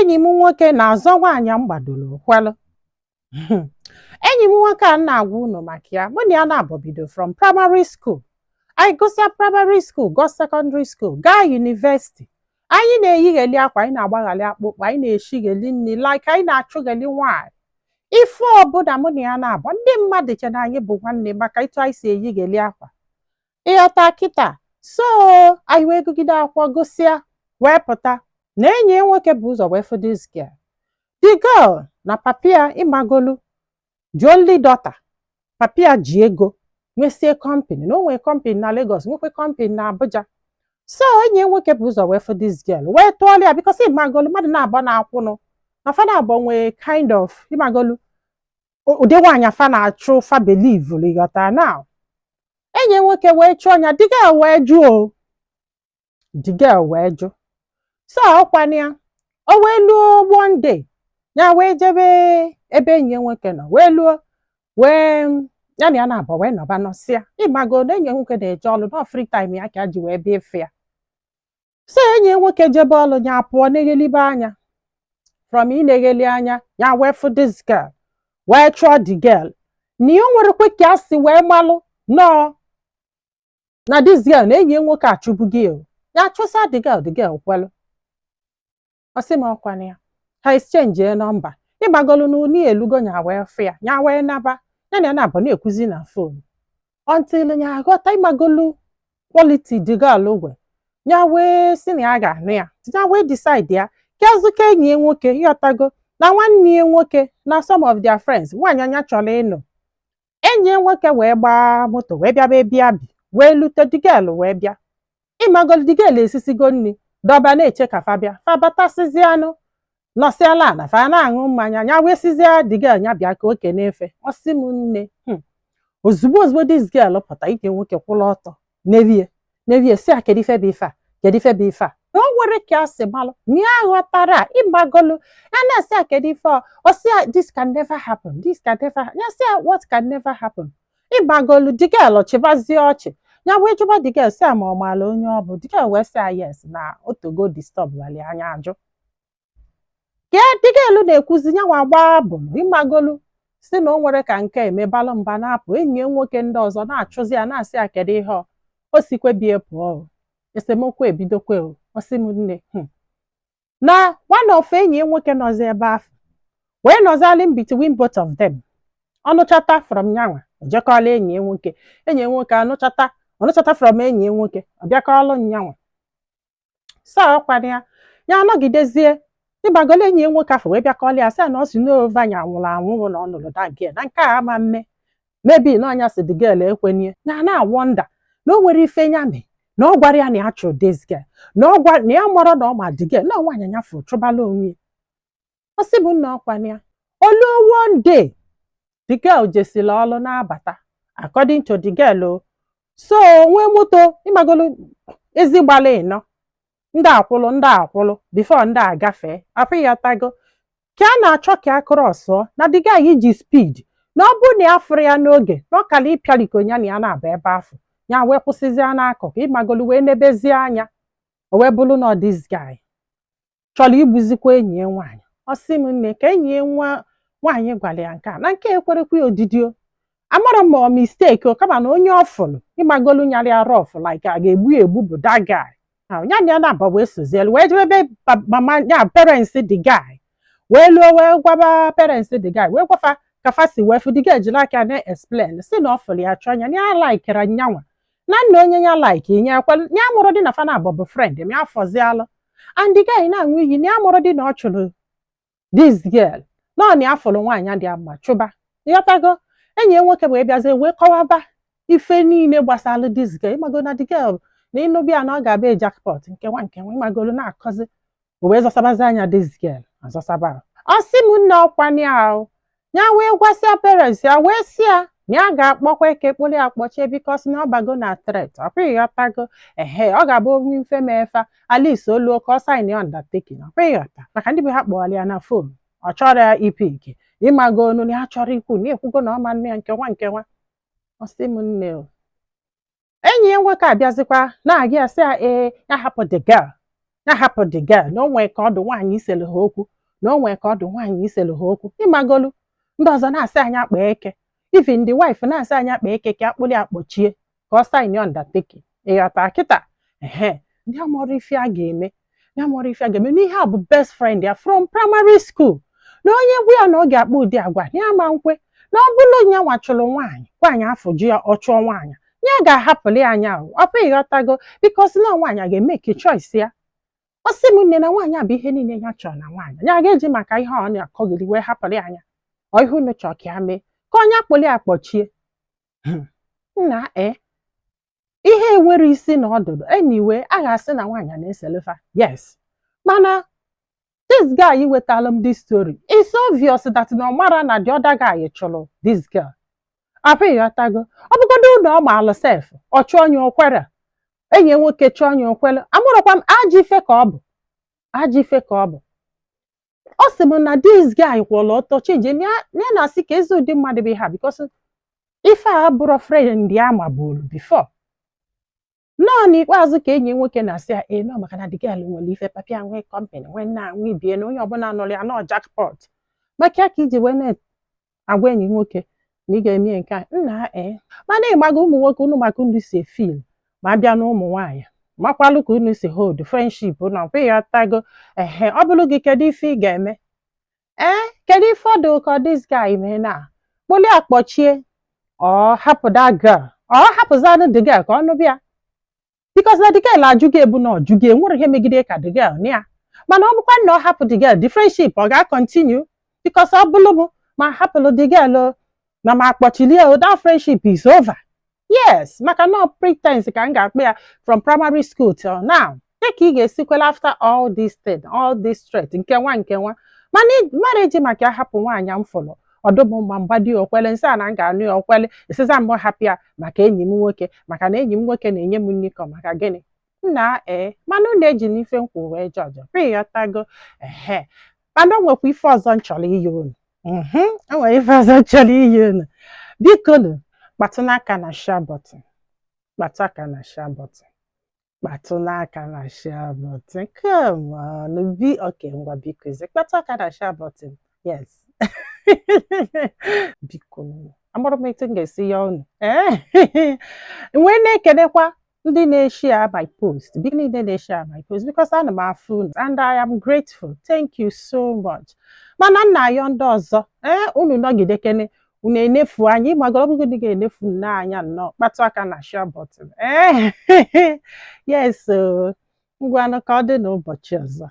enyi m nwoke na-azọ nwaanyị m gbadoro kwelụ. Enyi m nwoke a na-agwa unu maka ya, mụ na ya na-abọbido from primary school. Anyị gụsịa primary school, go secondary school, gaa university. Anyị na-eyigheli akwa, anyị na-agbaghali akpụkpọ, anyị na-eshigheli nri, like anyị na-achụgheli nwaanyị. Ife ọbụla mụ na ya na-abụ, ndị mmadụ che na anyị bụ nwanne maka etu anyị si eyigheli akwa. Ịghọta kịta, so anyị wee gụgide akwụkwọ gụsịa wee pụta na enyi ya nwoke bụ ụzọ wee fụ this girl. The girl na papia ịmagolu the only daughter. Papia ji ego nwesie company, na o nwere company na Lagos, nwekwe company na Abuja. So enyi ya nwoke bụ ụzọ wee fụ this girl wee tụọla ya because ịmagolu mmadụ na-abọ na-akwụnụ na fa na-abọ nwee kind of ịmagolu ụdị nwaanyị afa na-achụ fa believe ịghọta now. Enyi ya nwoke wee chụọ ya, the girl wee jụ o. The girl wee jụ. So ọkwana ya, o wee luo one day, ya wee jebe ebe enyi ya nwoke nọ, wee luo, wee ya na ya na-abọ wee nọba nọsịa. Ịmago na enyi ya nwoke na-eje ọlụ, na free time ya ka ji wee bịa efe ya. So enyi ya nwoke jebe ọlụ, ya pụọ na-eghelibe anya. From ị na-egheli anya, ya wee fụ this girl, wee chụọ the girl. Na ya nwerekwe ka asị wee malụ nọ na this girl na enyi ya nwoke achụbughị o. Ya chụsa the girl kwelụ. Ọsị m ọkwana ya, ha exchange nọmba. Ịgbagolu na uni elugo nya wee fụ ya, nya wee naba, ya na ya na-abụ na-ekwuzi na phone. Until ya ghọta ịgbagolu quality the girl ogwe, nya wee sị na ya ga-anụ ya, ya wee decide ya kezuka enyi ya nwoke ịghọtago na nwanne ya nwoke na some of their friends nwaanyị anya chọrọ ịnụ. Enyi ya nwoke wee gbaa moto wee bịa bịa wee lute the girl wee bịa. Ịmagolu the girl esisigo nri dọba na-eche ka fa bịa, fa batasizi anụ nọsịala na fa na-aṅụ mmanya, ya wee sizia the girl ya bịa ka oke na-efe. Ọ sị m nne, ozugbo this girl pụta, ike nwoke kwụla ọtọ nevie si a kedu ife bụ ife a, kedu ife bụ ife a. Na o nwere ka asị malụ na ya ghọtara ịgbagolu ya na-asị a kedu ife ọ sị a this can never happen, this can never happen. Ya sị a what can never happen. Ịgbagolu the girl chịbazie ọchị, ya wee jụba the girl sị a ma ọ maala onye ọ bụ. The girl wee sị a yes na otogo disturb wali anya ajụ. Ka the girl na-ekwuzi ya nwa gbaa bụ ịmagolu si na o nwere ka nke emebalụ mba na-apụ. Enyi ya nwoke ndị ọzọ na-achụzi ya na-asị ya kedu ihe o sikwe bie pụọ, esemokwu ebidokwe o. Ọ sị m nne, na one of enyi ya nwoke nọzi ebe afọ wee nọzali in between both of them. Ọnụchata from nyanwa ojekọla enyi ya nwoke, enyi ya nwoke ọnụchata from enyi ya nwoke ọbịakọlụ nyanwa. So ọkwana ya anọgidezie. Ịgbagolu enyi ya nwoke afọ wee bịakọla ya sị na ọ si n'ova anya nwụrụ anwụ na ọ nụrụ da girl na nke a ama mme mebi na ọnya si the girl ekwenye. Ya na-awọnda na o nwere ife nya mee, na ọ gwara ya na ya chụrụ this girl, na ya mụrụ na ọ ma the girl, na nwaanyị anya fụ chụbala onwe. Ọ sị bụ nna ọkwana ya, olu one day the girl jesila ọlụ na-abata according to the girl. So nwee moto ịgbagolu ezigbalị ịnọ ndị akwụlụ before ndị agafe apịghọtago ka a na-achọ ka a krọsụọ na the guy iji speed na ọ bụ na ya fụrụ ya n'oge na ọ kala ịpịaliko ya na ya na-aba ebe afọ, ya wee kwụsịzie n'akụkụ. Ịmagolu wee nebezie anya, o wee bụrụ na this guy chọrọ igbuzikwa enyi ya nwaanyị. Ọ sị m nne ka enyi ya nwaanyị gwara ya nke a na nke ekwerekwa odidio. Amara m ọ mistake o, kama na onye ọfụlụ ịmagolu nyara ya rough like a ga-egbu bụ that guy. Ya na ya na-aba wee sozielu wee jebe ebe mama ya parents the guy wee luo wee gwaba parents the guy wee gwafa ka fa si wee fụ the guy jiri aka na-explain si na ọ fụrụ ya chọọ ya na ya laikere nyanwa na nna onye ya like nye ekwe ya mụrụ dị na fa na bụ friend m ya fọzialụ. And the guy na-anwụ iyi na ya mụrụ dị na ọ chụrụ this girl na ọ na ya fụrụ nwaanyị dị mma chụba. Ịghọtago enyi ya nwoke wee bịazie wee kọwaba ife niile gbasara this girl. Ịmago na the girl na ịnụbịa na ọ ga-abịa jackpot nkewa ịmagolu na-akọzi o wee zọsabazi anya this girl azọsaba. Ọ sị m nne ọkwana ya wee gwasịa parents ya wee sị ya na ya ga-akpọkwa eke kpụrụ ya akpọchie bikos na ọ bago na threat ọpịghọtago ọ ga-abụ onye mfe mefa alis oluo ka ọ sign ya undertaking ọpịghọta maka ndị be ha kpọwara ya na fon ọ chọrọ ya ipe ike ịmago onu na ya chọrọ ikwu na ekwugo na ọ ma nne ya nkewa. Ọ sị m nne enyi ya nwoke abịazikwa na-aga ya sị ya ya hapụ the girl ya hapụ the girl na onwe ka ọ dị nwaanyị iselu ha okwu na onwe ka ọ dị nwaanyị iselu ha okwu ịmagolu ndị ọzọ na-asị anyị akpa eke even the wife na-asị anyị akpa eke ka akpụli akpọchie ka ọ sign undertaking ịghọta kịta ndị amụrụ ife a ga-eme n'ihe a bụ best friend ya from primary school na onye gwu ya na ọ ga-akpa ụdị agwa ya ma nkwe na ọ bụrụ nya nwachụrụ nwaanyị afọ ji ya ọ chụọ nwaanyị ya ga-ahapụli anya ọ bụ ịghọtago bikos na nwaanyị ga-emeke choice ya ọ sị m nne na nwaanyị a bụ ihe niile ya chọrọ na nwaanyị ya ga-eji maka ihe ọ na-akọgiri wee hapụli anya ọ ihe unu chọọ ka ya mee ka onye akpụli akpọchie nna ihe enwere isi na ọdụdụ anyway a ga-asị na nwaanyị na-eselefa yes mana this guy wetala m this story it's obvious that na ọ mara na the other guy chọrọ this girl apụ ịghọtago ọ bụgodo ụlọ ọ maalụ sef ọ chụọ onye okwere enyi nwoke chụọ onye okwere amụrụkwa m ajọ ife ka ọ bụ ọ sị m na this guy kwụrụ ọtọ chije ya na-asị ka ezi ụdị mmadụ bụ ha because ife a bụrụ friend ya mabụrụ before nọọ n'ikpeazụ ka enyi nwoke na-asị ya nọ maka na the girl nwere ife papịa nwee kọmpanị nwee nna nwe bie na onye ọbụla nọrọ ya nọ jackpot maka ka iji wee na-agwa enyi nwoke na ị ga-eme nke a nna mana ịgbago ụmụ nwoke unu maka unu si feel ma bịa na ụmụ nwaanyị makwalụ ka unu si hold friendship na ọkwa ya tago ọ bụrụ gị kedu ife ị ga-eme kedu ife ọ dị ka this guy mee na kpoli akpọchie ọ hapụ that girl ọ hapụzanụ the girl ka ọnụ bịa because na the girl ajụ gị ebu na ọjụ gị enwere ihe megide ka the girl na ya mana ọ bụkwa na ọ hapụ the girl the friendship ọ ga-continue because ọ bụrụ m ma hapụrụ the girl na ma akpọchilie that friendship is over yes maka no pretense ka m ga-akpọ ya from primary school till now dịka ị ga-esikwela after all this thing all this threat nke nwa mana marriage maka ya hapụ nwaanyị m fọrọ ọdụmma mgbadi okwele nsị a na m ga-anụ ya okwele esiza mbụ hapụ ya maka enyi m nwoke maka na enyi m nwoke na-enye m nnikọ maka gịnị nna mana unu eji n'ife nkwụ wee jọjọ ịghọtago mana o nwekwa ife ọzọ m chọrọ iyi unu enwere ife ọzọ m chọrọ iyi unu biko nu kpatụ n'aka na share button kpatụ aka na share button kpatụ n'aka na share button come on okay ngwa biko eze kpatụ aka na share button yes biko amụrụ m etu m ga-esi ya unu wee na-ekelekwa ndị na-eshare my post biko niile na-eshare my post because ana m afụ unu and I am grateful thank you so much mana nna ayọ ndị ọzọ unu nọgidekene unu enefu anyị magoro ọbụgodi ga-enefu n'anya nnọọ kpatụ aka na share button yes ngwanụ ka ọ dị n'ụbọchị ọzọ